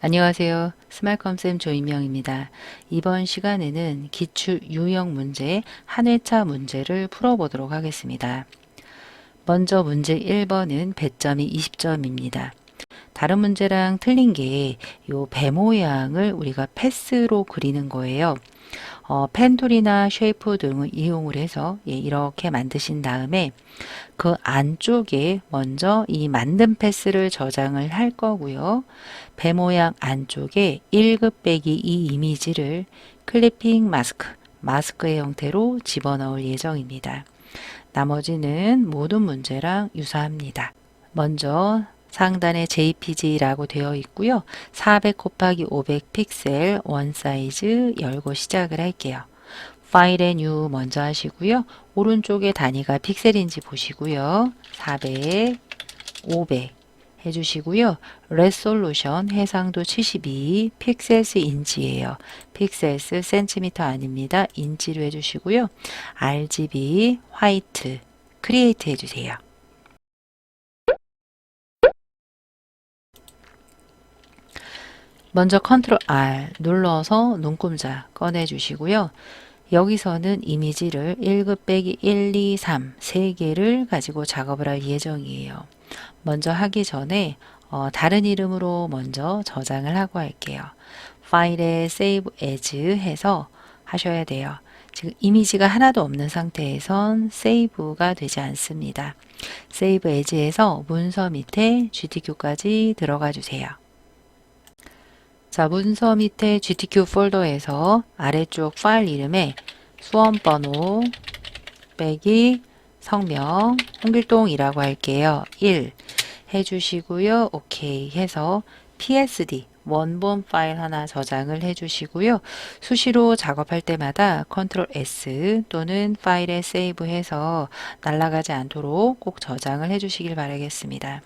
안녕하세요. 스말컴쌤 조인명입니다. 이번 시간에는 기출 유형 문제 한 회차 문제를 풀어보도록 하겠습니다. 먼저 문제 1번은 배점이 20점입니다. 다른 문제랑 틀린 게 요 배 모양을 우리가 패스로 그리는 거예요. 펜툴이나 쉐이프 등을 이용을 해서 이렇게 만드신 다음에 그 안쪽에 먼저 이 만든 패스를 저장을 할 거고요. 배 모양 안쪽에 1급 빼기 2 이미지를 클리핑 마스크의 형태로 집어넣을 예정입니다. 나머지는 모든 문제랑 유사합니다. 먼저 상단에 JPG라고 되어 있고요. 400 곱하기 500 픽셀 원 사이즈 열고 시작을 할게요. 파일의 뉴 먼저 하시고요. 오른쪽에 단위가 픽셀인지 보시고요. 400, 500 해주시고요. 레솔루션 해상도 72, 픽셀스 인치예요. 픽셀스 센티미터 아닙니다. 인치로 해주시고요. RGB 화이트 크리에이트 해주세요. 먼저 컨트롤 R 눌러서 눈금자 꺼내주시고요. 여기서는 이미지를 1급 빼기 1, 2, 3, 3개를 가지고 작업을 할 예정이에요. 먼저 하기 전에 다른 이름으로 먼저 저장을 하고 할게요. 파일에 Save As 해서 하셔야 돼요. 지금 이미지가 하나도 없는 상태에선 세이브가 되지 않습니다. Save As에서 문서 밑에 GTQ까지 들어가 주세요. 자, 문서 밑에 GTQ 폴더에서 아래쪽 파일 이름에 수험번호 빼기 성명 홍길동이라고 할게요. 1 해주시고요. 오케이 해서 PSD 원본 파일 하나 저장을 해주시고요. 수시로 작업할 때마다 컨트롤 S 또는 파일에 세이브해서 날아가지 않도록 꼭 저장을 해주시길 바라겠습니다.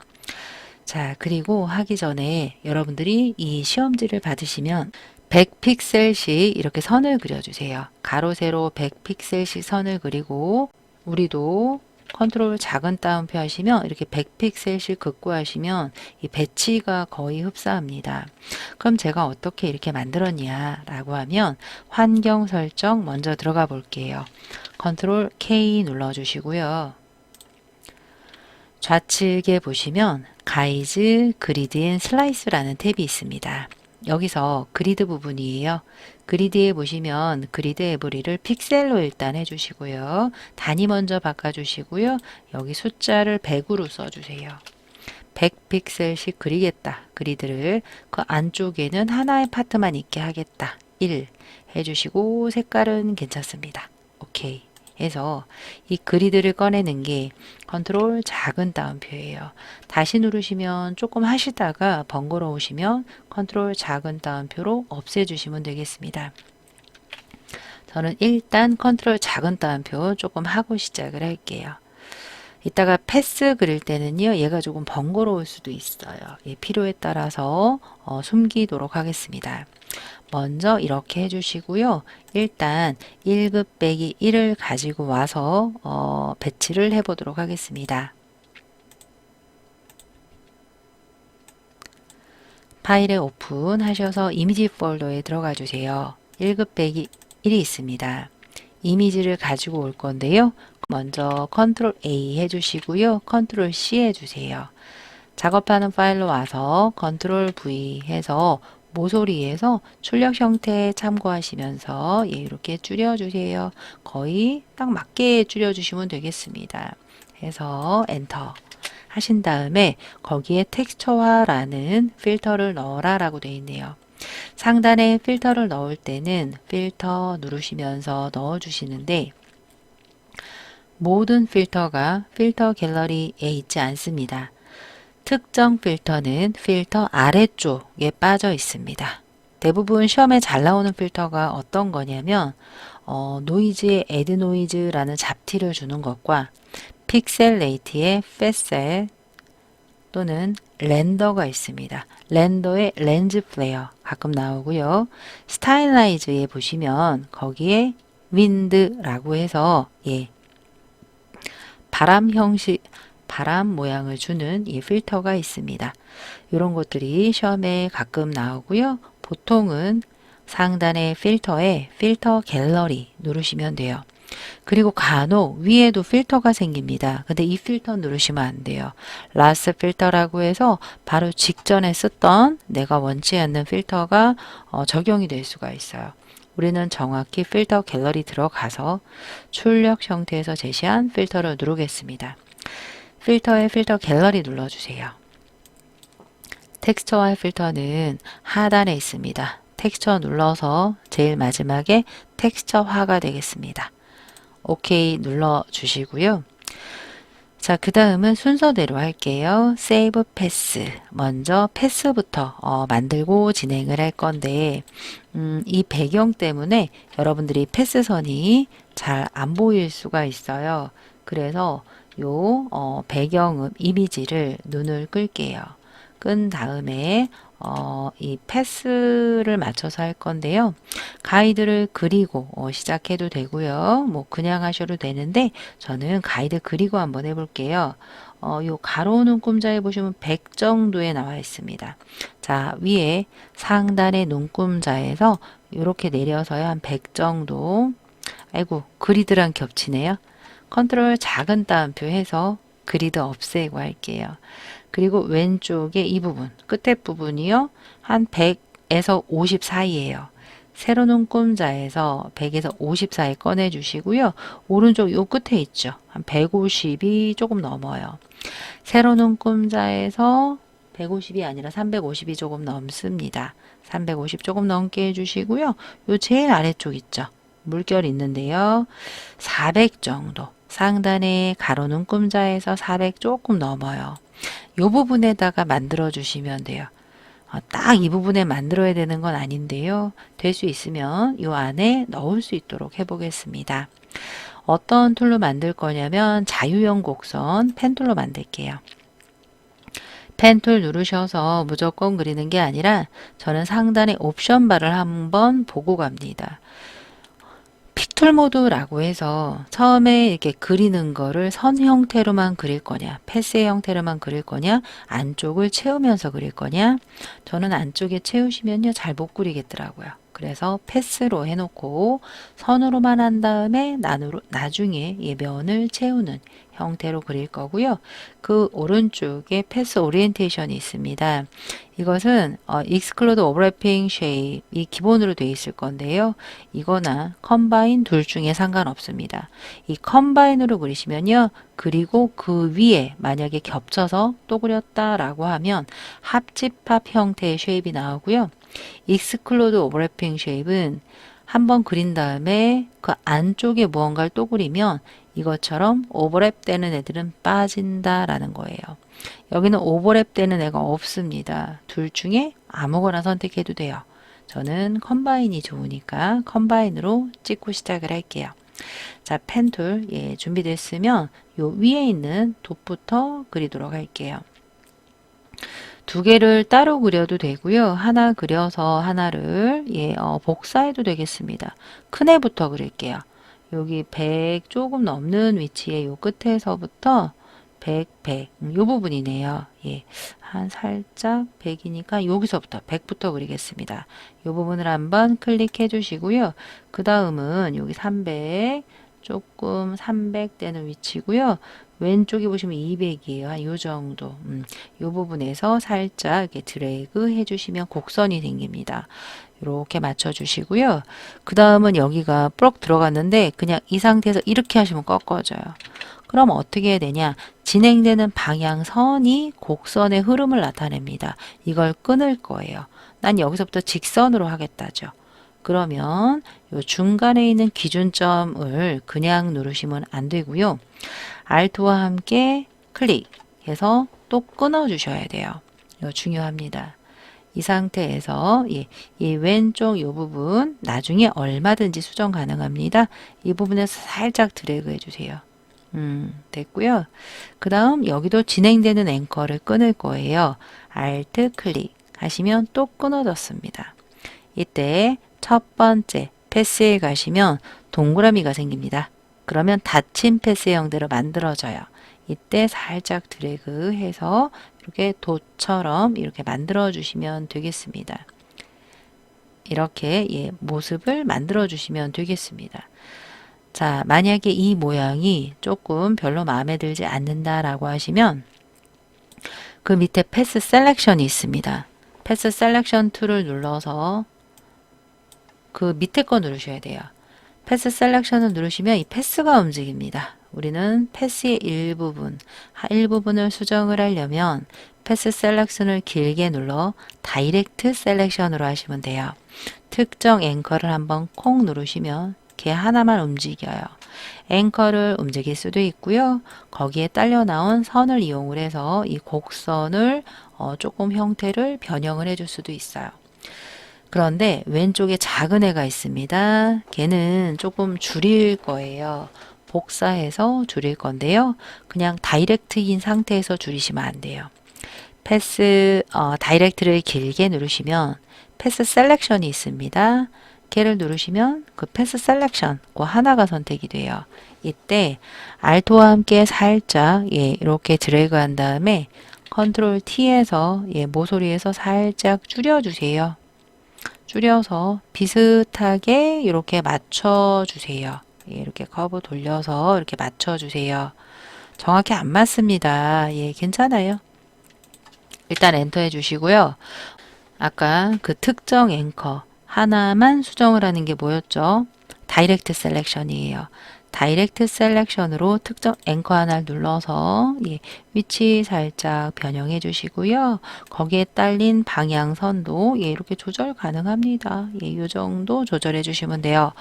자, 그리고 하기 전에 여러분들이 이 시험지를 받으시면 100픽셀씩 이렇게 선을 그려주세요. 가로, 세로 100픽셀씩 선을 그리고 우리도 컨트롤 작은 따옴표 하시면 이렇게 100픽셀씩 극구하시면 이 배치가 거의 흡사합니다. 그럼 제가 어떻게 이렇게 만들었냐 라고 하면 환경 설정 먼저 들어가 볼게요. 컨트롤 K 눌러주시고요. 좌측에 보시면 가이즈 그리드 앤 슬라이스라는 탭이 있습니다. 여기서 그리드 부분이에요. 그리드에 보시면 그리드 에브리를 픽셀로 일단 해주시고요. 단위 먼저 바꿔주시고요. 여기 숫자를 100으로 써주세요. 100픽셀씩 그리겠다. 그리드를 그 안쪽에는 하나의 파트만 있게 하겠다. 1 해주시고 색깔은 괜찮습니다. 오케이. 해서 이 그리드를 꺼내는 게 컨트롤 작은 따옴표예요. 다시 누르시면 조금 하시다가 번거로우시면 컨트롤 작은 따옴표로 없애주시면 되겠습니다. 저는 일단 컨트롤 작은 따옴표 조금 하고 시작을 할게요. 이따가 패스 그릴 때는요, 얘가 조금 번거로울 수도 있어요. 필요에 따라서 숨기도록 하겠습니다. 먼저 이렇게 해주시고요. 일단 1급 빼기 1을 가지고 와서 배치를 해보도록 하겠습니다. 파일에 오픈 하셔서 이미지 폴더에 들어가 주세요. 1급 빼기 1이 있습니다. 이미지를 가지고 올 건데요. 먼저 컨트롤 A 해주시고요. 컨트롤 C 해주세요. 작업하는 파일로 와서 컨트롤 V 해서 모서리에서 출력 형태 참고하시면서 이렇게 줄여주세요. 거의 딱 맞게 줄여주시면 되겠습니다. 해서 엔터 하신 다음에 거기에 텍스처화라는 필터를 넣어라 라고 되어 있네요. 상단에 필터를 넣을 때는 필터 누르시면서 넣어주시는데 모든 필터가 필터 갤러리에 있지 않습니다. 특정 필터는 필터 아래쪽에 빠져 있습니다. 대부분 시험에 잘 나오는 필터가 어떤 거냐면 노이즈에 애드 노이즈라는 잡티를 주는 것과 픽셀레이트의 패셀 또는 렌더가 있습니다. 렌더의 렌즈 플레이어 가끔 나오고요. 스타일라이즈에 보시면 거기에 윈드라고 해서 바람 형식 바람 모양을 주는 이 필터가 있습니다. 이런 것들이 시험에 가끔 나오고요. 보통은 상단의 필터에 필터 갤러리 누르시면 돼요. 그리고 간혹 위에도 필터가 생깁니다. 근데 이 필터 누르시면 안 돼요. 라스 필터라고 해서 바로 직전에 썼던 내가 원치 않는 필터가 적용이 될 수가 있어요. 우리는 정확히 필터 갤러리 들어가서 출력 형태에서 제시한 필터를 누르겠습니다. 필터에 필터 갤러리 눌러주세요. 텍스처와 필터는 하단에 있습니다. 텍스처 눌러서 제일 마지막에 텍스처화가 되겠습니다. OK 눌러주시고요. 자, 그 다음은 순서대로 할게요. 세이브 패스. 먼저 패스부터 만들고 진행을 할 건데 이 배경 때문에 여러분들이 패스선이 잘 안 보일 수가 있어요. 그래서 요 배경 이미지를 눈을 끌게요. 끈 다음에 이 패스를 맞춰서 할 건데요. 가이드를 그리고 시작해도 되고요. 뭐 그냥 하셔도 되는데 저는 가이드 그리고 한번 해볼게요. 요 가로 눈금자에 보시면 100 정도에 나와 있습니다. 자, 위에 상단의 눈금자에서 이렇게 내려서요. 한 100 정도. 아이고, 그리드랑 겹치네요. 컨트롤 작은 따옴표 해서 그리드 없애고 할게요. 그리고 왼쪽에 이 부분, 끝에 부분이요. 한 100에서 50 사이에요. 세로 눈금자에서 100에서 50 사이 꺼내 주시고요. 오른쪽 요 끝에 있죠. 한 150이 조금 넘어요. 세로 눈금자에서 150이 아니라 350이 조금 넘습니다. 350 조금 넘게 해주시고요. 요 제일 아래쪽 있죠. 물결 있는데요. 400 정도. 상단에 가로 눈금자에서 400 조금 넘어요. 이 부분에다가 만들어 주시면 돼요. 딱 이 부분에 만들어야 되는 건 아닌데요. 될 수 있으면 이 안에 넣을 수 있도록 해보겠습니다. 어떤 툴로 만들 거냐면 자유형 곡선 펜 툴로 만들게요. 펜 툴 누르셔서 무조건 그리는 게 아니라 저는 상단에 옵션 바를 한번 보고 갑니다. 픽툴 모드라고 해서 처음에 이렇게 그리는 거를 선 형태로만 그릴 거냐, 패스의 형태로만 그릴 거냐, 안쪽을 채우면서 그릴 거냐. 저는 안쪽에 채우시면요 잘 못 그리겠더라고요. 그래서 패스로 해놓고 선으로만 한 다음에 나중에 이 면을 채우는 형태로 그릴 거고요. 그 오른쪽에 패스 오리엔테이션이 있습니다. 이것은 Exclude Overlapping Shape 이 기본으로 되어 있을 건데요. 이거나 Combine 둘 중에 상관없습니다. 이 Combine으로 그리시면요. 그리고 그 위에 만약에 겹쳐서 또 그렸다라고 하면 합집합 형태의 쉐입이 나오고요. Exclude Overlapping Shape은 한번 그린 다음에 그 안쪽에 무언가를 또 그리면 이것처럼 오버랩 되는 애들은 빠진다라는 거예요. 여기는 오버랩 되는 애가 없습니다. 둘 중에 아무거나 선택해도 돼요. 저는 컴바인이 좋으니까 컴바인으로 찍고 시작을 할게요. 자, 펜툴 준비됐으면 요 위에 있는 돛부터 그리도록 할게요. 두 개를 따로 그려도 되고요. 하나 그려서 하나를 복사해도 되겠습니다. 큰 애부터 그릴게요. 여기 100 조금 넘는 위치에 요 끝에서부터 100, 100, 요 부분이네요. 한 살짝 100이니까 여기서부터 100부터 그리겠습니다. 요 부분을 한번 클릭해 주시고요. 그 다음은 여기 300, 조금 300 되는 위치고요. 왼쪽에 보시면 200이에요. 한 요 정도. 요 부분에서 살짝 이렇게 드래그 해주시면 곡선이 생깁니다. 이렇게 맞춰주시고요. 그 다음은 여기가 뿔럭 들어갔는데 그냥 이 상태에서 이렇게 하시면 꺾어져요. 그럼 어떻게 해야 되냐? 진행되는 방향선이 곡선의 흐름을 나타냅니다. 이걸 끊을 거예요. 난 여기서부터 직선으로 하겠다죠. 그러면 요 중간에 있는 기준점을 그냥 누르시면 안 되고요. Alt와 함께 클릭해서 또 끊어 주셔야 돼요. 이거 중요합니다. 이 상태에서 이 왼쪽 이 부분 나중에 얼마든지 수정 가능합니다. 이 부분에서 살짝 드래그 해주세요. 됐고요. 그 다음 여기도 진행되는 앵커를 끊을 거예요. Alt 클릭 하시면 또 끊어졌습니다. 이때 첫 번째 패스에 가시면 동그라미가 생깁니다. 그러면 닫힌 패스 형태로 만들어져요. 이때 살짝 드래그 해서 이렇게 돛처럼 이렇게 만들어 주시면 되겠습니다. 이렇게 모습을 만들어 주시면 되겠습니다. 자, 만약에 이 모양이 조금 별로 마음에 들지 않는다라고 하시면 그 밑에 패스 셀렉션이 있습니다. 패스 셀렉션 툴을 눌러서 그 밑에 거 누르셔야 돼요. 패스 셀렉션을 누르시면 이 패스가 움직입니다. 우리는 패스의 일부분을 수정을 하려면 패스 셀렉션을 길게 눌러 다이렉트 셀렉션으로 하시면 돼요. 특정 앵커를 한번 콩 누르시면 걔 하나만 움직여요. 앵커를 움직일 수도 있고요. 거기에 딸려 나온 선을 이용을 해서 이 곡선을 조금 형태를 변형을 해줄 수도 있어요. 그런데 왼쪽에 작은 애가 있습니다. 걔는 조금 줄일 거예요. 복사해서 줄일 건데요. 그냥 다이렉트인 상태에서 줄이시면 안 돼요. 다이렉트를 길게 누르시면 패스 셀렉션이 있습니다. 걔를 누르시면 그 패스 셀렉션 그 하나가 선택이 돼요. 이때 Alt와 함께 살짝 이렇게 드래그 한 다음에 컨트롤 T에서 모서리에서 살짝 줄여주세요. 줄여서 비슷하게 이렇게 맞춰주세요. 이렇게 커브 돌려서 이렇게 맞춰주세요. 정확히 안 맞습니다. 괜찮아요. 일단 엔터 해주시고요. 아까 그 특정 앵커 하나만 수정을 하는 게 뭐였죠? 다이렉트 셀렉션이에요. 다이렉트 셀렉션으로 특정 앵커 하나를 눌러서 위치 살짝 변형해 주시고요. 거기에 딸린 방향선도 이렇게 조절 가능합니다. 이 정도 조절해 주시면 돼요.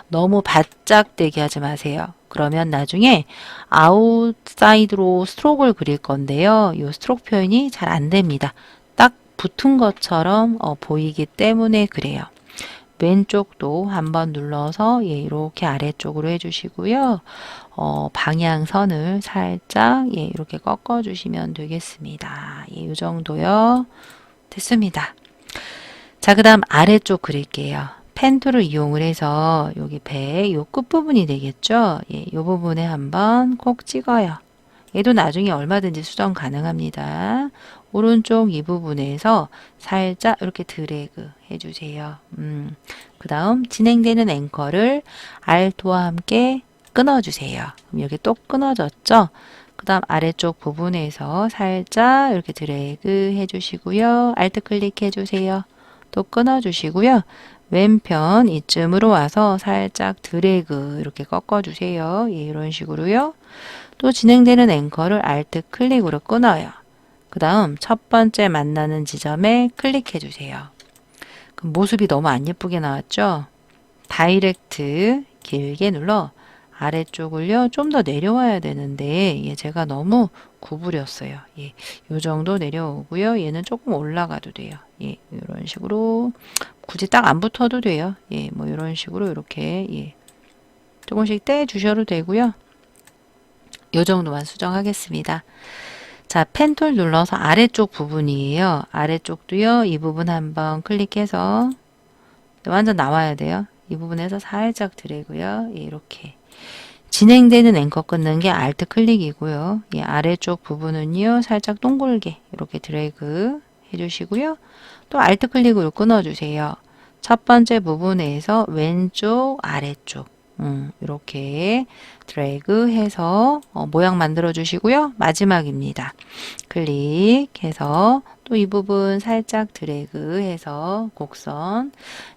너무 바짝 되게 하지 마세요. 그러면 나중에 아웃사이드로 스트로크를 그릴 건데요. 이 스트로크 표현이 잘 안 됩니다. 딱 붙은 것처럼 보이기 때문에 그래요. 왼쪽도 한번 눌러서 이렇게 아래쪽으로 해주시고요. 방향선을 살짝 이렇게 꺾어주시면 되겠습니다. 이 정도요. 됐습니다. 자, 그 다음 아래쪽 그릴게요. 펜 툴을 이용을 해서 여기 배 요 끝부분이 되겠죠. 이 부분에 한번 콕 찍어요. 얘도 나중에 얼마든지 수정 가능합니다. 오른쪽 이 부분에서 살짝 이렇게 드래그 해주세요. 그 다음 진행되는 앵커를 Alt와 함께 끊어주세요. 그럼 여기 또 끊어졌죠? 그 다음 아래쪽 부분에서 살짝 이렇게 드래그 해주시고요. Alt 클릭해 주세요. 또 끊어주시고요. 왼편 이쯤으로 와서 살짝 드래그 이렇게 꺾어주세요. 이런 식으로요. 또 진행되는 앵커를 Alt 클릭으로 끊어요. 그 다음 첫 번째 만나는 지점에 클릭해 주세요. 그럼 모습이 너무 안 예쁘게 나왔죠? 다이렉트 길게 눌러 아래쪽을요 좀 더 내려와야 되는데 제가 너무 구부렸어요. 이 정도 내려오고요. 얘는 조금 올라가도 돼요. 이런 식으로 굳이 딱 안 붙어도 돼요. 뭐 이런 식으로 이렇게 조금씩 떼 주셔도 되고요. 요 정도만 수정하겠습니다. 자, 펜툴 눌러서 아래쪽 부분이에요. 아래쪽도요. 이 부분 한번 클릭해서 완전 나와야 돼요. 이 부분에서 살짝 드래고요. 이렇게 진행되는 앵커 끊는 게 Alt 클릭이고요. 이 아래쪽 부분은요. 살짝 동글게 이렇게 드래그 해주시고요. 또 Alt 클릭으로 끊어주세요. 첫 번째 부분에서 왼쪽 아래쪽 이렇게 드래그 해서 모양 만들어 주시고요. 마지막입니다. 클릭해서 또 이 부분 살짝 드래그 해서 곡선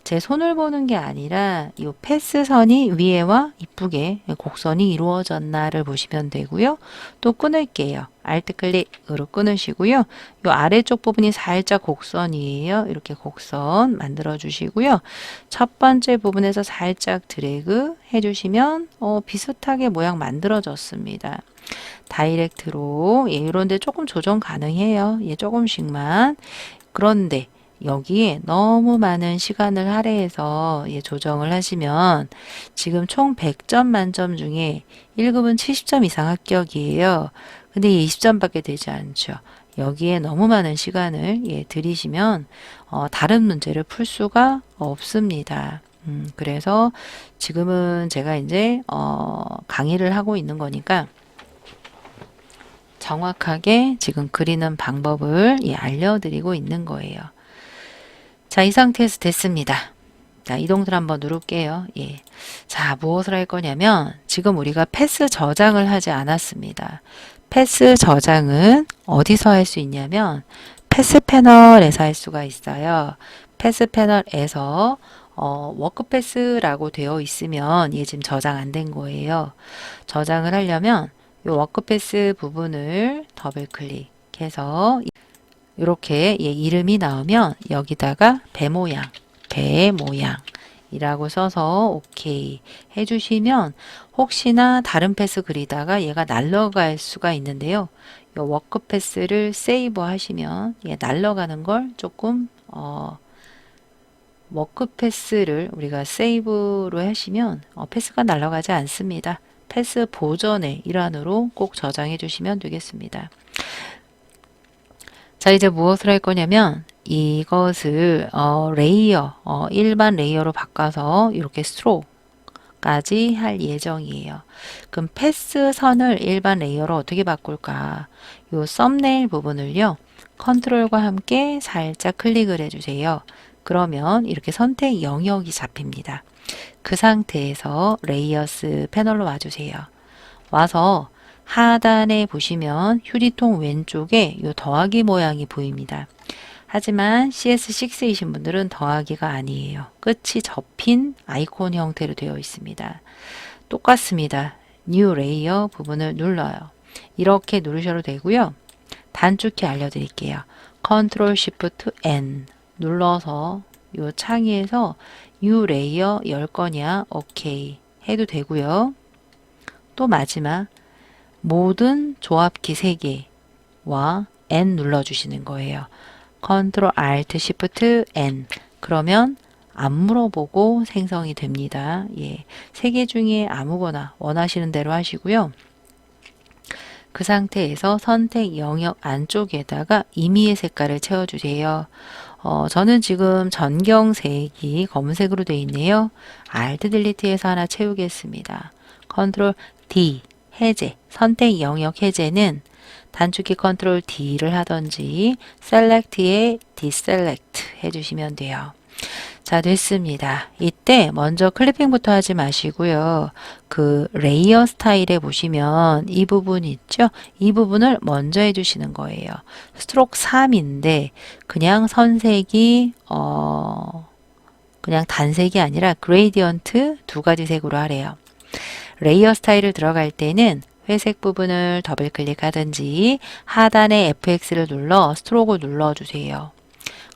제 손을 보는 게 아니라 이 패스선이 위에와 이쁘게 곡선이 이루어졌나를 보시면 되고요. 또 끊을게요. Alt 클릭으로 끊으시고요. 이 아래쪽 부분이 살짝 곡선이에요. 이렇게 곡선 만들어 주시고요. 첫 번째 부분에서 살짝 드래그 해주시면 비슷하게 모양 만들어졌습니다. 다이렉트로 이런데 조금 조정 가능해요. 조금씩만. 그런데 여기에 너무 많은 시간을 할애해서 조정을 하시면 지금 총 100점 만점 중에 1급은 70점 이상 합격이에요. 근데 20점밖에 되지 않죠. 여기에 너무 많은 시간을 들이시면 다른 문제를 풀 수가 없습니다. 그래서 지금은 제가 이제 강의를 하고 있는 거니까 정확하게 지금 그리는 방법을 알려드리고 있는 거예요. 자, 이 상태에서 됐습니다. 자, 이동들 한번 누를게요. 예. 자, 무엇을 할 거냐면 지금 우리가 패스 저장을 하지 않았습니다. 패스 저장은 어디서 할 수 있냐면 패스 패널에서 할 수가 있어요. 패스 패널에서 워크 패스라고 되어 있으면 얘 지금 저장 안 된 거예요. 저장을 하려면 이 워크 패스 부분을 더블 클릭해서 이렇게 얘 이름이 나오면 여기다가 배 모양이라고 써서 오케이 해주시면 혹시나 다른 패스 그리다가 얘가 날아갈 수가 있는데요. 이 워크 패스를 세이브 하시면 얘 날아가는 걸 조금 워크 패스를 우리가 세이브로 하시면 패스가 날아가지 않습니다. 패스 보존의 일환으로 꼭 저장해 주시면 되겠습니다. 자, 이제 무엇을 할 거냐면 이것을 레이어, 일반 레이어로 바꿔서 이렇게 스트로크까지 할 예정이에요. 그럼 패스 선을 일반 레이어로 어떻게 바꿀까? 요 썸네일 부분을요. 컨트롤과 함께 살짝 클릭을 해주세요. 그러면 이렇게 선택 영역이 잡힙니다. 그 상태에서 레이어스 패널로 와주세요. 와서 하단에 보시면 휴지통 왼쪽에 이 더하기 모양이 보입니다. 하지만 CS6이신 분들은 더하기가 아니에요. 끝이 접힌 아이콘 형태로 되어 있습니다. 똑같습니다. New Layer 부분을 눌러요. 이렇게 누르셔도 되고요. 단축키 알려드릴게요. Ctrl Shift N 눌러서 이 창의에서 New Layer 열 거냐 오케이 해도 되고요. 또 마지막 모든 조합키 3개와 N 눌러주시는 거예요. Ctrl Alt Shift N 그러면 안 물어보고 생성이 됩니다. 예, 3개 중에 아무거나 원하시는 대로 하시고요. 그 상태에서 선택 영역 안쪽에다가 임의의 색깔을 채워주세요. 저는 지금 전경색이 검은색으로 되어 있네요. Alt Delete에서 하나 채우겠습니다. Ctrl D 해제, 선택 영역 해제는 단축키 컨트롤 D를 하던지 Select에 Deselect 해주시면 돼요. 자, 됐습니다. 이때 먼저 클리핑부터 하지 마시고요. 그 레이어 스타일에 보시면 이 부분 있죠? 이 부분을 먼저 해주시는 거예요. 스트로크 3인데 그냥 선색이 그냥 단색이 아니라 그레이디언트 2가지 색으로 하래요. 레이어 스타일을 들어갈 때는 회색 부분을 더블 클릭하든지 하단에 FX를 눌러 스트로크를 눌러주세요.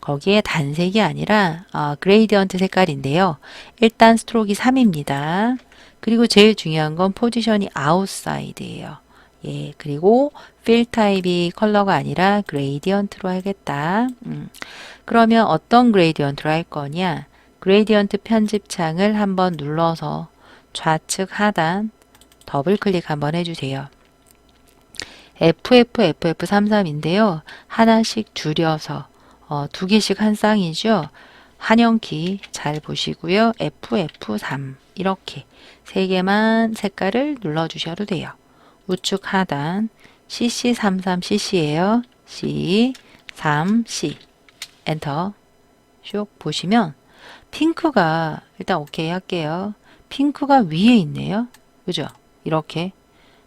거기에 단색이 아니라 그레이디언트 색깔인데요. 일단 스트로크가 3입니다. 그리고 제일 중요한 건 포지션이 아웃사이드예요. 예, 그리고 필 타입이 컬러가 아니라 그레이디언트로 하겠다. 그러면 어떤 그레이디언트로 할 거냐? 그레이디언트 편집창을 한번 눌러서 좌측 하단 더블 클릭 한번 해주세요. FFFF33인데요. 하나씩 줄여서 2개씩 한 쌍이죠. 한영키 잘 보시고요. FF3 이렇게 3개만 색깔을 눌러주셔도 돼요. 우측 하단 CC33CC예요. C3C 엔터 쭉 보시면 핑크가 일단 오케이 할게요. 핑크가 위에 있네요. 그죠? 이렇게.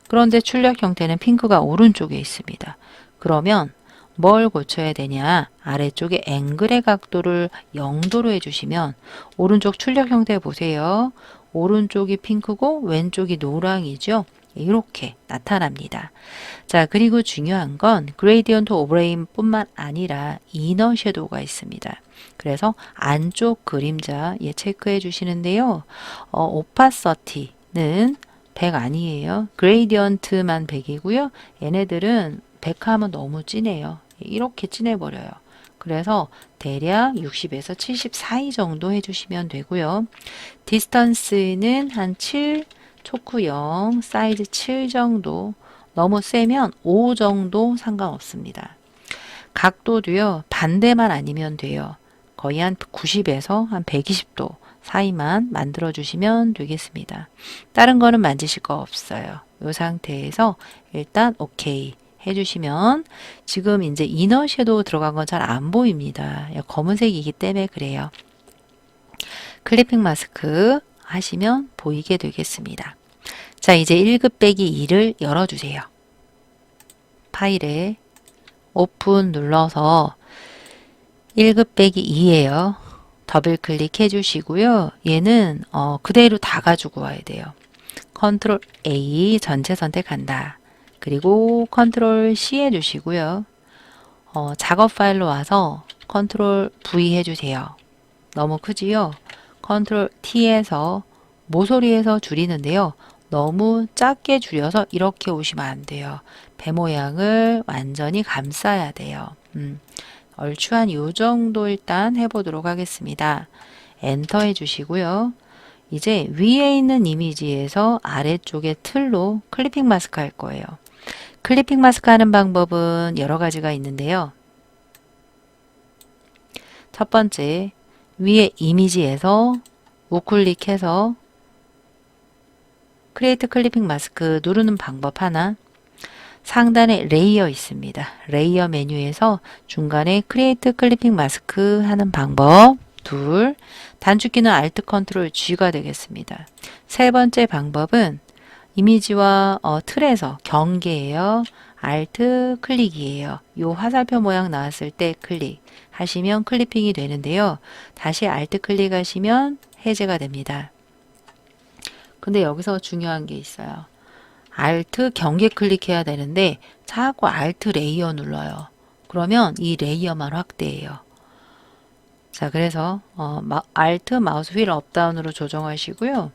그런데 출력 형태는 핑크가 오른쪽에 있습니다. 그러면 뭘 고쳐야 되냐? 아래쪽에 앵글의 각도를 0도로 해주시면 오른쪽 출력 형태 보세요. 오른쪽이 핑크고 왼쪽이 노랑이죠. 이렇게 나타납니다. 자, 그리고 중요한 건 그레이디언트 오버레이 뿐만 아니라 이너 섀도우가 있습니다. 그래서 안쪽 그림자 체크해 주시는데요. 오파서티는 100 아니에요. 그레이디언트만 100이고요. 얘네들은 100 하면 너무 진해요. 이렇게 진해버려요. 그래서 대략 60에서 70 사이 정도 해주시면 되고요. 디스턴스는 한 7, 초크 0, 사이즈 7 정도, 너무 세면 5 정도 상관없습니다. 각도도요, 반대만 아니면 돼요. 거의 한 90에서 한 120도 사이만 만들어 주시면 되겠습니다. 다른 거는 만지실 거 없어요. 이 상태에서 일단 오케이 해주시면 지금 이제 이너 섀도우 들어간 건 잘 안 보입니다. 검은색이기 때문에 그래요. 클리핑 마스크 하시면 보이게 되겠습니다. 자, 이제 1급 빼기 2를 열어주세요. 파일에 오픈 눌러서 1급 빼기 2예요. 더블 클릭해 주시고요. 얘는 그대로 다 가지고 와야 돼요. 컨트롤 A 전체 선택한다. 그리고 컨트롤 C 해주시고요. 작업 파일로 와서 컨트롤 V 해주세요. 너무 크지요? 컨트롤 T에서 모서리에서 줄이는데요. 너무 작게 줄여서 이렇게 오시면 안 돼요. 배 모양을 완전히 감싸야 돼요. 얼추 한 요 정도 일단 해보도록 하겠습니다. 엔터 해주시고요. 이제 위에 있는 이미지에서 아래쪽에 틀로 클리핑 마스크 할 거예요. 클리핑 마스크 하는 방법은 여러 가지가 있는데요. 첫 번째, 위에 이미지에서 우클릭해서 크리에이트 클리핑 마스크 누르는 방법 하나, 상단에 레이어 있습니다. 레이어 메뉴에서 중간에 크리에이트 클리핑 마스크 하는 방법 둘, 단축키는 Alt 컨트롤 G가 되겠습니다. 세 번째 방법은 이미지와 틀에서 경계예요. Alt 클릭이에요. 요 화살표 모양 나왔을 때 클릭 하시면 클리핑이 되는데요. 다시 Alt 클릭하시면 해제가 됩니다. 근데 여기서 중요한 게 있어요. Alt 경계 클릭해야 되는데 자꾸 Alt 레이어 눌러요. 그러면 이 레이어만 확대해요. 자, 그래서 Alt 마우스 휠 업다운으로 조정하시고요.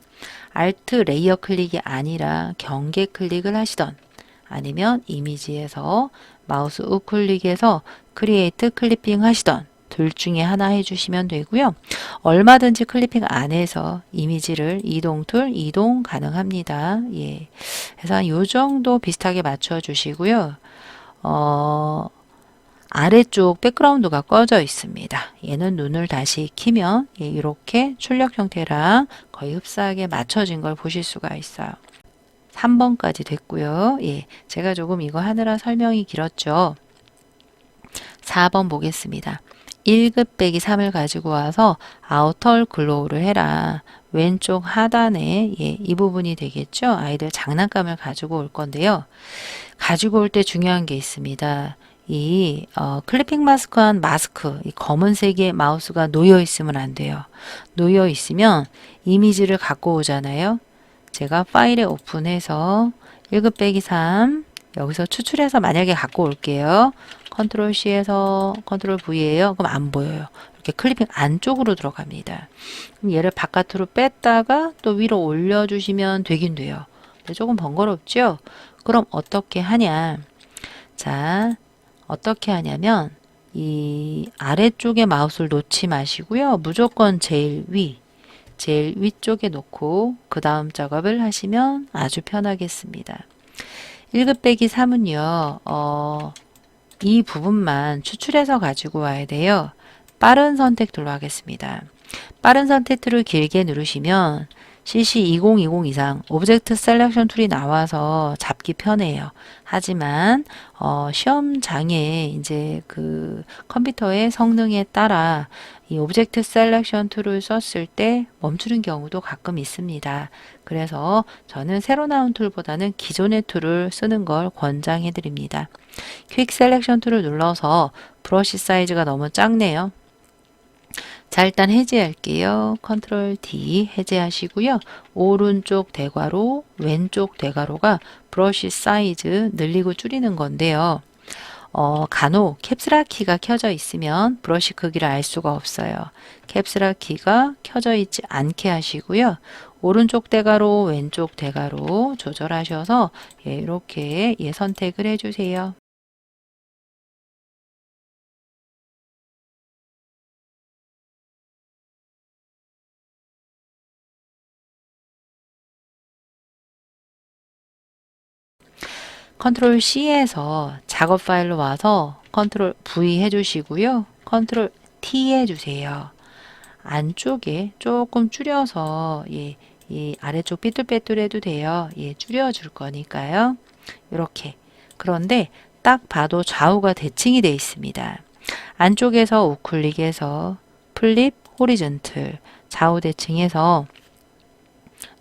Alt 레이어 클릭이 아니라 경계 클릭을 하시던 아니면 이미지에서 마우스 우클릭해서 크리에이트 클리핑 하시던 둘 중에 하나 해주시면 되고요. 얼마든지 클리핑 안에서 이미지를 이동 툴 이동 가능합니다. 예. 그래서 한 요 정도 비슷하게 맞춰 주시고요. 아래쪽 백그라운드가 꺼져 있습니다. 얘는 눈을 다시 키면 예, 이렇게 출력 형태랑 거의 흡사하게 맞춰진 걸 보실 수가 있어요. 3번까지 됐고요. 예, 제가 조금 이거 하느라 설명이 길었죠. 4번 보겠습니다. 1급 빼기 3을 가지고 와서 아우터 글로우를 해라. 왼쪽 하단에 예, 이 부분이 되겠죠. 아이들 장난감을 가지고 올 건데요. 가지고 올 때 중요한 게 있습니다. 이 클리핑 마스크한 마스크, 이 검은색의 마우스가 놓여 있으면 안 돼요. 놓여 있으면 이미지를 갖고 오잖아요. 제가 파일에 오픈해서 1급 빼기 3 여기서 추출해서 만약에 갖고 올게요. 컨트롤 C에서 컨트롤 V예요. 그럼 안 보여요. 이렇게 클리핑 안쪽으로 들어갑니다. 그럼 얘를 바깥으로 뺐다가 또 위로 올려주시면 되긴 돼요. 근데 조금 번거롭죠? 그럼 어떻게 하냐? 자, 어떻게 하냐면 이 아래쪽에 마우스를 놓지 마시고요. 무조건 제일 위쪽에 놓고 그 다음 작업을 하시면 아주 편하겠습니다. 1급 빼기 3은요. 이 부분만 추출해서 가지고 와야 돼요. 빠른 선택 툴로 하겠습니다. 빠른 선택 툴을 길게 누르시면 CC2020 이상 오브젝트 셀렉션 툴이 나와서 잡기 편해요. 하지만 시험장에 이제 그 컴퓨터의 성능에 따라 이 오브젝트 셀렉션 툴을 썼을 때 멈추는 경우도 가끔 있습니다. 그래서 저는 새로 나온 툴보다는 기존의 툴을 쓰는 걸 권장해 드립니다. 퀵 셀렉션 툴을 눌러서 브러쉬 사이즈가 너무 작네요. 자, 일단 해제할게요. 컨트롤 D 해제하시고요. 오른쪽 대괄호, 왼쪽 대괄호가 브러쉬 사이즈 늘리고 줄이는 건데요. 간혹 캡슐 키가 켜져 있으면 브러쉬 크기를 알 수가 없어요. 캡슐 키가 켜져 있지 않게 하시고요. 오른쪽 대괄호, 왼쪽 대괄호 조절하셔서 예, 이렇게 예, 선택을 해주세요. 컨트롤 C에서 작업 파일로 와서 컨트롤 V 해주시고요. 컨트롤 T 해주세요. 안쪽에 조금 줄여서 예, 이 아래쪽 삐뚤빼뚤 해도 돼요. 예, 줄여줄 거니까요. 이렇게. 그런데 딱 봐도 좌우가 대칭이 되어 있습니다. 안쪽에서 우클릭해서 플립 호리존틀 좌우 대칭해서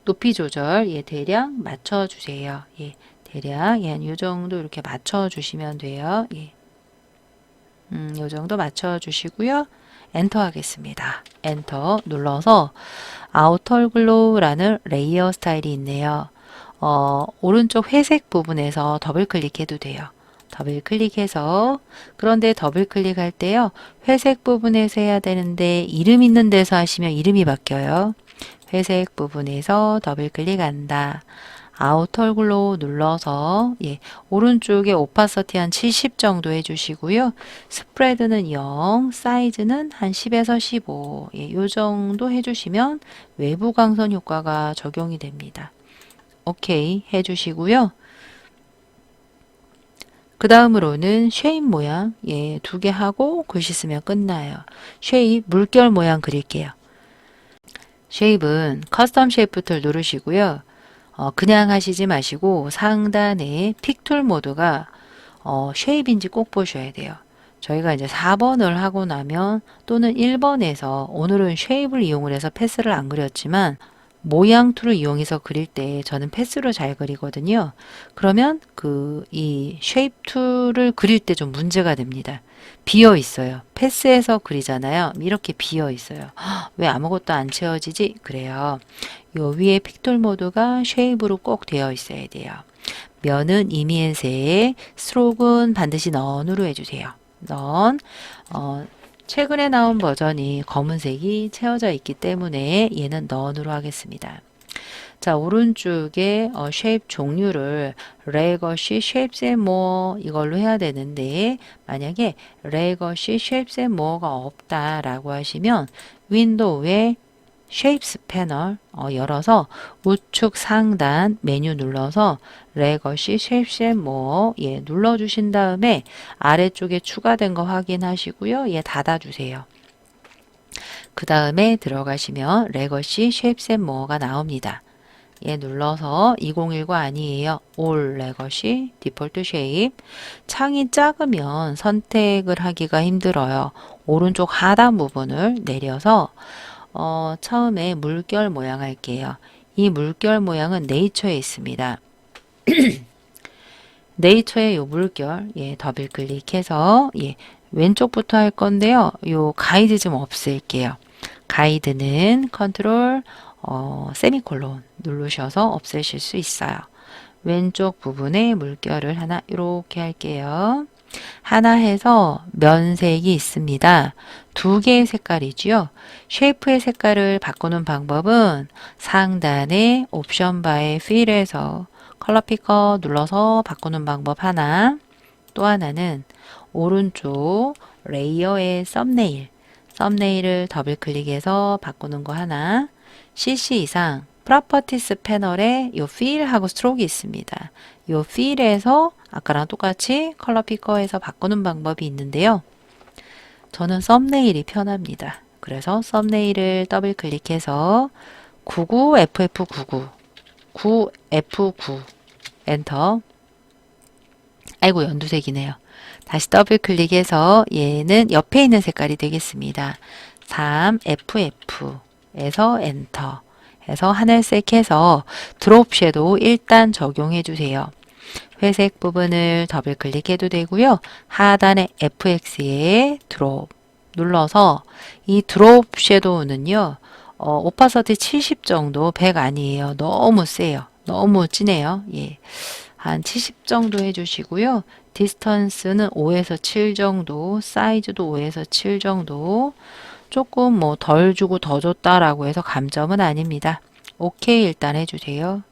높이 조절 대략 맞춰주세요. 대략 요 정도 이렇게 맞춰주시면 돼요. 요 정도 맞춰주시고요. 엔터 하겠습니다. 엔터 눌러서 아우터 글로우라는 레이어 스타일이 있네요. 오른쪽 회색 부분에서 더블 클릭해도 돼요. 더블 클릭해서 그런데 더블 클릭할 때요. 회색 부분에서 해야 되는데 이름 있는 데서 하시면 이름이 바뀌어요. 회색 부분에서 더블 클릭한다. 아우터 글로우 눌러서 오른쪽에 오파서티 한 70 정도 해주시고요. 스프레드는 0, 사이즈는 한 10에서 15 요 정도 해주시면 외부 광선 효과가 적용이 됩니다. 오케이 해주시고요. 그 다음으로는 쉐입 모양 2개 하고 글씨 쓰면 끝나요. 쉐입 물결 모양 그릴게요. 쉐입은 커스텀 쉐입 툴 누르시고요. 그냥 하시지 마시고 상단에 픽툴 모드가 쉐입인지 꼭 보셔야 돼요. 저희가 이제 4번을 하고 나면 또는 1번에서 오늘은 쉐입을 이용을 해서 패스를 안 그렸지만 모양 툴을 이용해서 그릴 때 저는 패스로 잘 그리거든요. 그러면 이 쉐입 툴을 그릴 때 좀 문제가 됩니다. 비어 있어요. 패스해서 그리잖아요. 이렇게 비어 있어요. 왜 아무것도 안 채워지지? 그래요. 요 위에 픽툴 모드가 쉐입으로 꼭 되어 있어야 돼요. 면은 이미엔세에 스트로크는 반드시 넌으로 해주세요. 넌 최근에 나온 버전이 검은색이 채워져 있기 때문에 얘는 넌으로 하겠습니다. 자, 오른쪽에 쉐입 종류를 레거시 쉐입스 앤 모어 이걸로 해야 되는데 만약에 레거시 쉐입스 앤 모어가 없다라고 하시면 윈도우에 쉐입스 패널 열어서 우측 상단 메뉴 눌러서 레거시 쉐입스 앤 모어 눌러주신 다음에 아래쪽에 추가된 거 확인하시고요. 닫아주세요. 그 다음에 들어가시면 레거시 쉐입스 앤 모어가 나옵니다. 눌러서 2019 아니에요. 올 레거시 디폴트 쉐입. 창이 작으면 선택을 하기가 힘들어요. 오른쪽 하단 부분을 내려서 처음에 물결 모양 할게요. 이 물결 모양은 네이처에 있습니다. 네이처의 요 물결 더블 클릭해서 왼쪽부터 할 건데요. 요 가이드 좀 없앨게요. 가이드는 컨트롤 세미콜론 누르셔서 없애실 수 있어요. 왼쪽 부분에 물결을 하나 이렇게 할게요. 하나 해서 면색이 있습니다. 2개의 색깔이지요. 쉐이프의 색깔을 바꾸는 방법은 상단에 옵션 바의 필에서 컬러 피커 눌러서 바꾸는 방법 하나, 또 하나는 오른쪽 레이어의 썸네일을 더블 클릭해서 바꾸는 거 하나, CC 이상 프로퍼티스 패널에 요 필하고 스트로크가 있습니다. 요 필에서 아까랑 똑같이 컬러 피커에서 바꾸는 방법이 있는데요. 저는 썸네일이 편합니다. 그래서 썸네일을 더블 클릭해서 99FF99 9F9 엔터. 아이고 연두색이네요. 다시 더블 클릭해서 얘는 옆에 있는 색깔이 되겠습니다. 3FF에서 엔터 해서 하늘색 해서 드롭 섀도우 일단 적용해 주세요. 회색 부분을 더블 클릭해도 되고요. 하단에 FX에 드롭 눌러서 이 드롭 섀도우는요. 오파서티 70 정도 100 아니에요. 너무 세요. 너무 진해요. 한 70 정도 해주시고요. 디스턴스는 5에서 7 정도, 사이즈도 5에서 7 정도. 조금 뭐 덜 주고 더 줬다라고 해서 감점은 아닙니다. 오케이 일단 해주세요.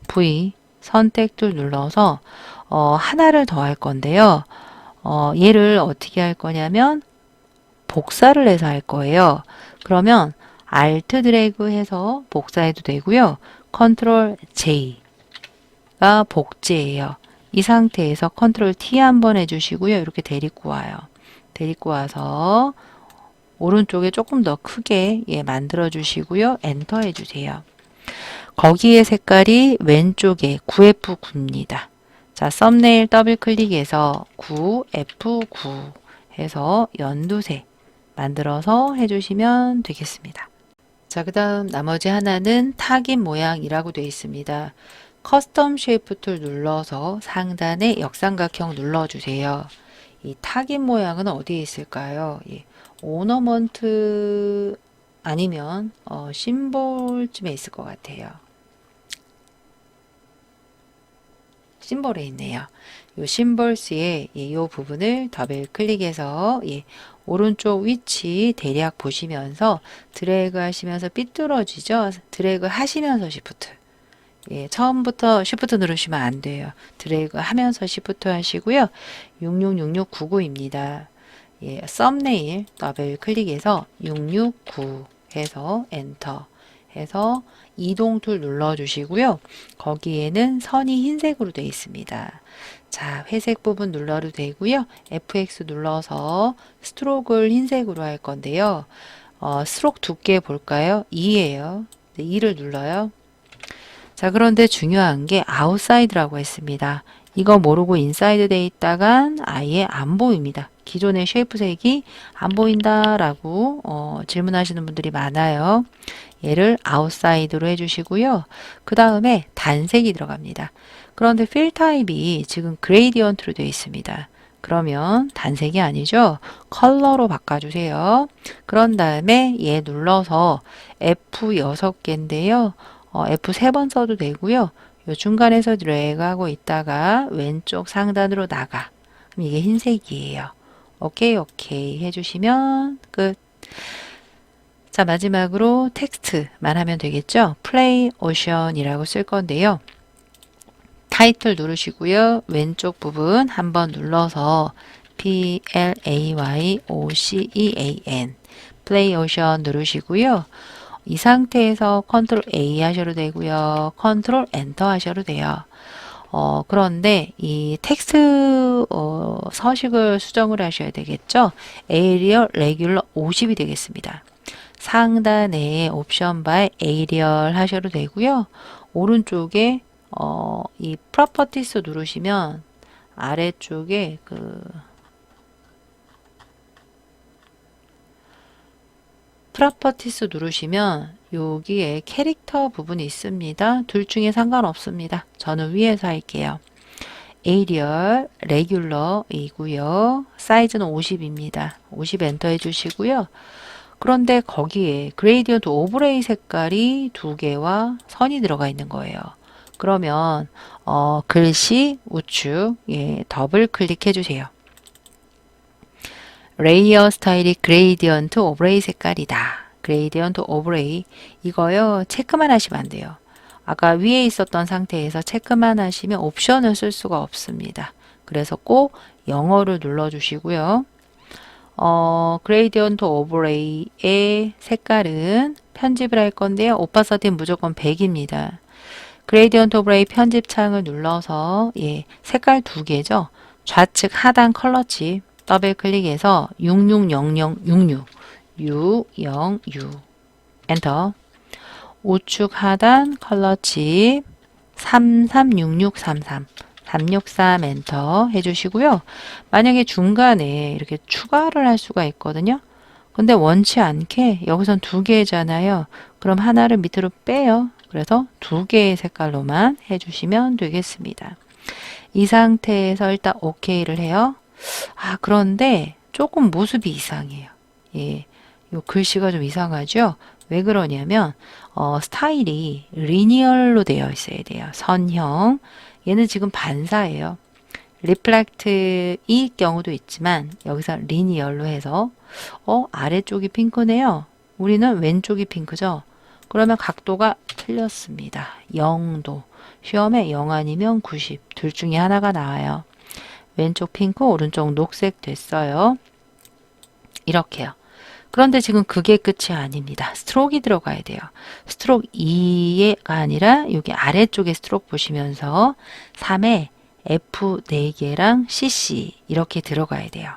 V 선택툴 눌러서 하나를 더 할 건데요. 얘를 어떻게 할 거냐면 복사를 해서 할 거예요. 그러면 Alt 드래그 해서 복사해도 되고요. 컨트롤 J가 복제예요. 이 상태에서 컨트롤 T 한번 해주시고요. 이렇게 데리고 와요. 데리고 와서 오른쪽에 조금 더 크게 만들어 주시고요. 엔터 해주세요. 거기에 색깔이 왼쪽에 9F9입니다. 자, 썸네일 더블 클릭해서 9, F9 해서 연두색 만들어서 해주시면 되겠습니다. 자, 그 다음 나머지 하나는 타깃 모양이라고 되어 있습니다. 커스텀 쉐이프 툴 눌러서 상단에 역삼각형 눌러주세요. 이 타깃 모양은 어디에 있을까요? 예, 오너먼트 아니면 심볼쯤에 있을 것 같아요. 심볼에 있네요. 요 심볼스의 이 부분을 더블 클릭해서 오른쪽 위치 대략 보시면서 드래그 하시면서 삐뚤어지죠? 드래그 하시면서 시프트. 처음부터 시프트 누르시면 안 돼요. 드래그 하면서 시프트 하시고요. 666699입니다. 썸네일 더블 클릭해서 669 해서 엔터 해서 이동 툴 눌러주시고요. 거기에는 선이 흰색으로 되어 있습니다. 자, 회색 부분 눌러도 되고요. FX 눌러서 스트로크를 흰색으로 할 건데요. 스트로크 두께 볼까요? 2예요. 2를 눌러요. 자, 그런데 중요한 게 아웃사이드라고 했습니다. 이거 모르고 인사이드 돼 있다간 아예 안 보입니다. 기존의 쉐이프색이 안 보인다라고 질문하시는 분들이 많아요. 얘를 아웃사이드로 해주시고요. 그 다음에 단색이 들어갑니다. 그런데 필 타입이 지금 그레이디언트로 되어 있습니다. 그러면 단색이 아니죠. 컬러로 바꿔주세요. 그런 다음에 얘 눌러서 F6개인데요. F3번 써도 되고요. 요 중간에서 드래그하고 있다가 왼쪽 상단으로 나가. 그럼 이게 흰색이에요. 오케이 오케이 해주시면 끝. 자, 마지막으로 텍스트만 하면 되겠죠. 플레이 오션이라고 쓸 건데요. 타이틀 누르시고요. 왼쪽 부분 한번 눌러서 PLAYOCEAN 플레이 오션 누르시고요. 이 상태에서 컨트롤 A 하셔도 되고요. 컨트롤 엔터 하셔도 돼요. 그런데 이 텍스트 서식을 수정을 하셔야 되겠죠. 에리얼 레귤러 50이 되겠습니다. 상단에 옵션 바에 에리얼 하셔도 되고요. 오른쪽에 이 프로퍼티스 누르시면 아래쪽에 프로퍼티스 누르시면 여기에 캐릭터 부분이 있습니다. 둘 중에 상관없습니다. 저는 위에서 할게요. 에리얼 레귤러이고요. 사이즈는 50입니다. 50 엔터 해주시고요. 그런데 거기에 그레이디언트 오브레이 색깔이 2개와 선이 들어가 있는 거예요. 그러면 글씨 우측 더블 클릭해 주세요. 레이어 스타일이 그레이디언트 오브레이 색깔이다. 그레이디언트 오브레이 이거요 체크만 하시면 안 돼요. 아까 위에 있었던 상태에서 체크만 하시면 옵션을 쓸 수가 없습니다. 그래서 꼭 영어를 눌러주시고요. 그레이디언트 오버레이의 색깔은 편집을 할 건데요. 오파서티는 무조건 100입니다. 그레이디언트 오버레이 편집 창을 눌러서 색깔 2개죠. 좌측 하단 컬러칩 더블 클릭해서 660066 606 엔터 우측 하단 컬러칩 336633 363 엔터 해주시고요. 만약에 중간에 이렇게 추가를 할 수가 있거든요. 근데 원치 않게 여기선 2개잖아요. 그럼 하나를 밑으로 빼요. 그래서 2개의 색깔로만 해주시면 되겠습니다. 이 상태에서 일단 OK를 해요. 그런데 조금 모습이 이상해요. 요 글씨가 좀 이상하죠? 왜 그러냐면 스타일이 리니얼로 되어 있어야 돼요. 선형. 얘는 지금 반사예요. 리플렉트일 경우도 있지만 여기서 리니얼로 해서 아래쪽이 핑크네요. 우리는 왼쪽이 핑크죠. 그러면 각도가 틀렸습니다. 0도. 시험에 0 아니면 90. 둘 중에 하나가 나와요. 왼쪽 핑크, 오른쪽 녹색 됐어요. 이렇게요. 그런데 지금 그게 끝이 아닙니다. 스트로크가 들어가야 돼요. 스트로크 2가 아니라 여기 아래쪽에 스트로크 보시면서 3에 F 4개랑 CC 이렇게 들어가야 돼요.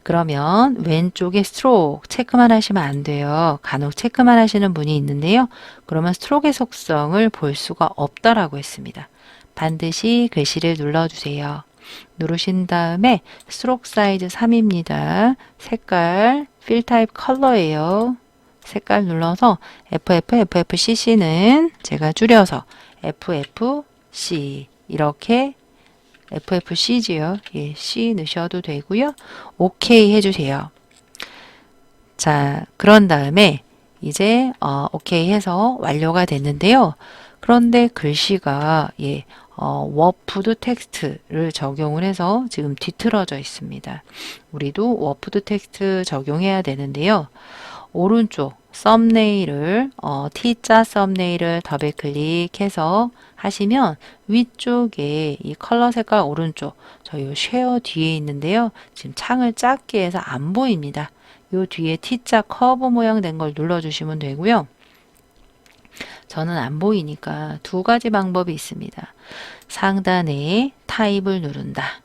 그러면 왼쪽에 스트로크 체크만 하시면 안 돼요. 간혹 체크만 하시는 분이 있는데요. 그러면 스트로크의 속성을 볼 수가 없다라고 했습니다. 반드시 글씨를 눌러주세요. 누르신 다음에 스트로크 사이즈 3입니다. 색깔, 필 타입 컬러예요. 색깔 눌러서 FFCC는 제가 줄여서 FFC 이렇게 FFC지요. 예, C 넣으셔도 되고요. OK 해주세요. 자, 그런 다음에 이제 OK 해서 완료가 됐는데요. 그런데 글씨가 워푸드 텍스트를 적용을 해서 지금 뒤틀어져 있습니다. 우리도 워푸드 텍스트 적용해야 되는데요. 오른쪽 썸네일을 T자 썸네일을 더블 클릭해서 하시면 위쪽에 이 컬러 색깔 오른쪽 저희 쉐어 뒤에 있는데요. 지금 창을 작게 해서 안 보입니다. 요 뒤에 T자 커브 모양 된 걸 눌러주시면 되고요. 저는 안 보이니까 두 가지 방법이 있습니다. 상단에 타입을 누른다.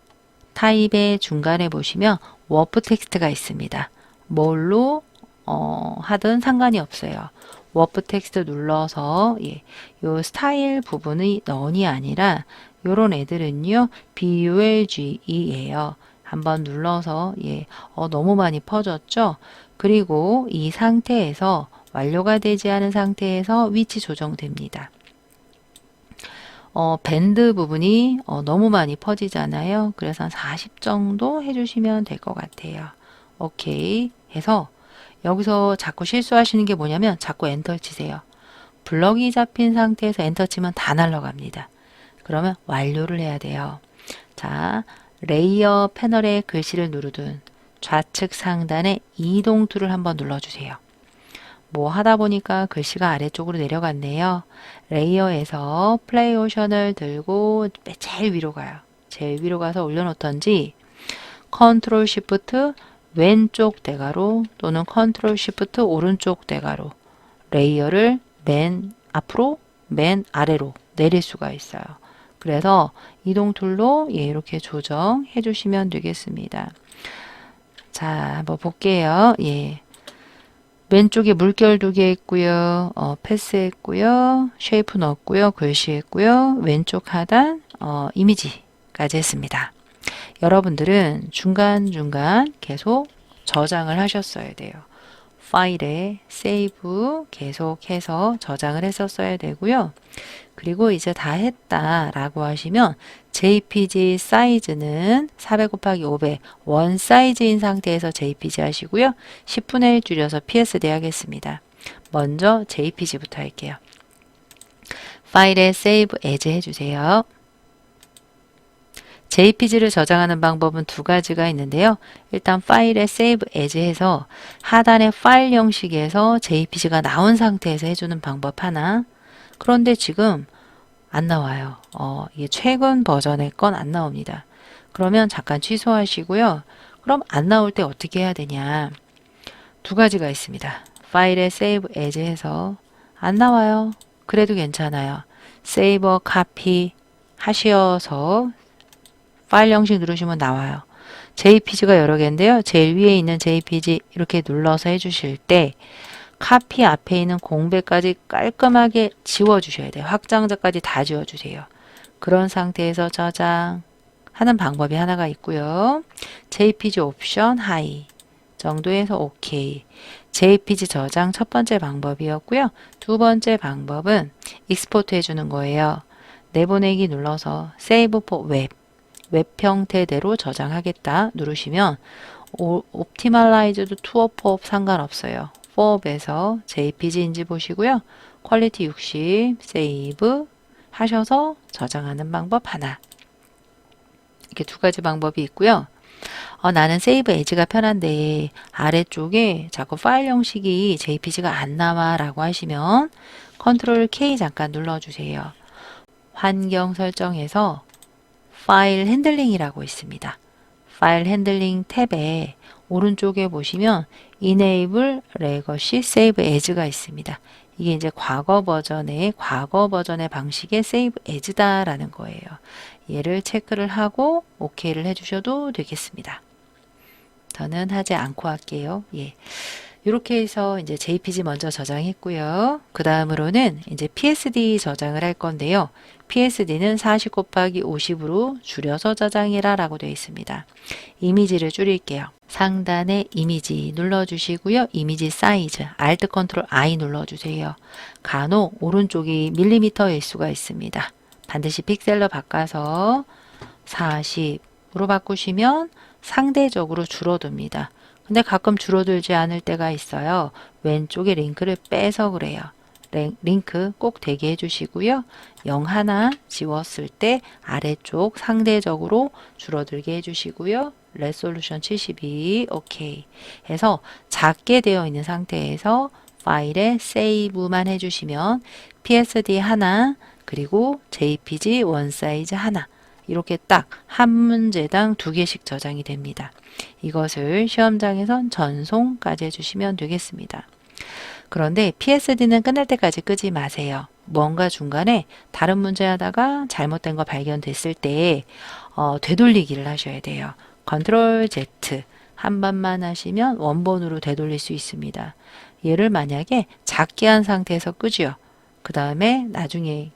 타입의 중간에 보시면 워프 텍스트가 있습니다. 뭘로 하든 상관이 없어요. 워프 텍스트 눌러서 요 스타일 부분의 넌이 아니라 요런 애들은요 BULGE예요. 한번 눌러서 너무 많이 퍼졌죠. 그리고 이 상태에서 완료가 되지 않은 상태에서 위치 조정됩니다. 밴드 부분이 너무 많이 퍼지잖아요. 그래서 한 40 정도 해주시면 될 것 같아요. 오케이 해서 여기서 자꾸 실수하시는 게 뭐냐면 자꾸 엔터 치세요. 블럭이 잡힌 상태에서 엔터 치면 다 날아갑니다. 그러면 완료를 해야 돼요. 자, 레이어 패널에 글씨를 누르든 좌측 상단에 이동 툴을 한번 눌러주세요. 뭐 하다 보니까 글씨가 아래쪽으로 내려갔네요. 레이어에서 플레이 오션을 들고 제일 위로 가요. 제일 위로 가서 올려놓던지 컨트롤 시프트 왼쪽 대가로 또는 컨트롤 시프트 오른쪽 대가로 레이어를 맨 앞으로 맨 아래로 내릴 수가 있어요. 그래서 이동 툴로 이렇게 조정해 주시면 되겠습니다. 자, 한번 볼게요. 왼쪽에 물결 2개 있고요. 패스했고요. 쉐이프 넣었고요. 글씨 했고요. 왼쪽 하단 이미지까지 했습니다. 여러분들은 중간중간 계속 저장을 하셨어야 돼요. 파일에 세이브 계속해서 저장을 했었어야 되고요. 그리고 이제 다 했다라고 하시면 JPG 사이즈는 400 곱하기 500 원 사이즈인 상태에서 JPG 하시고요. 10분의 1 줄여서 PSD 하겠습니다. 먼저 JPG부터 할게요. 파일에 세이브 에즈 해주세요. JPG를 저장하는 방법은 두 가지가 있는데요. 일단 파일에 save as 해서 하단에 파일 형식에서 JPG가 나온 상태에서 해주는 방법 하나. 그런데 지금 안 나와요. 이게 최근 버전의 건 안 나옵니다. 그러면 잠깐 취소하시고요. 그럼 안 나올 때 어떻게 해야 되냐. 두 가지가 있습니다. 파일에 save as 해서 안 나와요. 그래도 괜찮아요. save a copy 하셔서 파일 형식 누르시면 나와요. JPG가 여러 개인데요. 제일 위에 있는 JPG 이렇게 눌러서 해주실 때 카피 앞에 있는 공백까지 깔끔하게 지워주셔야 돼요. 확장자까지 다 지워주세요. 그런 상태에서 저장하는 방법이 하나가 있고요. JPG 옵션 하이 정도에서 OK. JPG 저장 첫 번째 방법이었고요. 두 번째 방법은 익스포트 해주는 거예요. 내보내기 눌러서 Save for Web 웹 형태대로 저장하겠다 누르시면 옵티멀라이즈드 투어법 상관없어요. 4업에서 JPG인지 보시고요. 퀄리티 60 세이브 하셔서 저장하는 방법 하나. 이렇게 두 가지 방법이 있고요. 나는 세이브 에즈가 편한데 아래쪽에 자꾸 파일 형식이 JPG가 안 나와 라고 하시면 컨트롤 K 잠깐 눌러주세요. 환경 설정에서 파일 핸들링이라고 있습니다. 파일 핸들링 탭에 오른쪽에 보시면 Enable Legacy Save As가 있습니다. 이게 이제 과거 버전의 방식의 Save As다라는 거예요. 얘를 체크를 하고 OK를 해주셔도 되겠습니다. 저는 하지 않고 할게요. 이렇게 해서 이제 JPG 먼저 저장했고요. 그 다음으로는 이제 PSD 저장을 할 건데요. PSD는 40 곱하기 50으로 줄여서 저장해라 라고 되어 있습니다. 이미지를 줄일게요. 상단에 이미지 눌러주시고요. 이미지 사이즈 Alt Ctrl I 눌러주세요. 간혹 오른쪽이 밀리미터일 수가 있습니다. 반드시 픽셀로 바꿔서 40으로 바꾸시면 상대적으로 줄어듭니다. 근데 가끔 줄어들지 않을 때가 있어요. 왼쪽에 링크를 빼서 그래요. 링크 꼭 대기 해주시고요. 0 하나 지웠을 때 아래쪽 상대적으로 줄어들게 해주시고요. 레솔루션 72 오케이 해서 작게 되어 있는 상태에서 파일에 세이브만 해주시면 PSD 하나 그리고 JPG 원 사이즈 하나 이렇게 딱 한 문제당 2개씩 저장이 됩니다. 이것을 시험장에선 전송까지 해주시면 되겠습니다. 그런데 PSD는 끝날 때까지 끄지 마세요. 뭔가 중간에 다른 문제 하다가 잘못된 거 발견됐을 때 되돌리기를 하셔야 돼요. 컨트롤 Z 한 번만 하시면 원본으로 되돌릴 수 있습니다. 얘를 만약에 작게 한 상태에서 끄죠. 그 다음에 나중에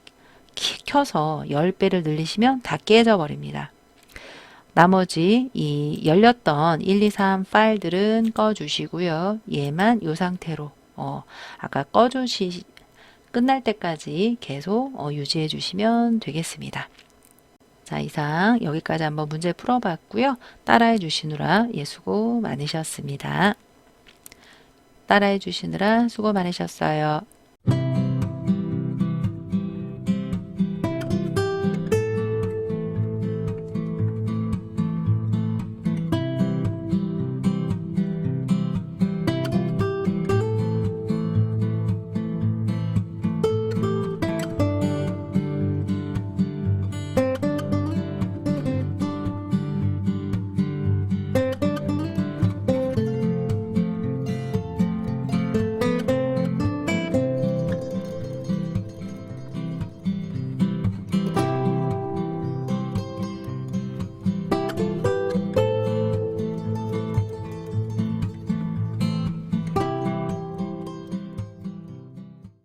켜서 10배를 늘리시면 다 깨져 버립니다. 나머지 이 열렸던 1, 2, 3 파일들은 꺼주시고요. 얘만 이 상태로 아까 끝날 때까지 계속 유지해 주시면 되겠습니다. 자, 이상 여기까지 한번 문제 풀어봤고요. 따라해 주시느라 수고 많으셨습니다. 따라해 주시느라 수고 많으셨어요.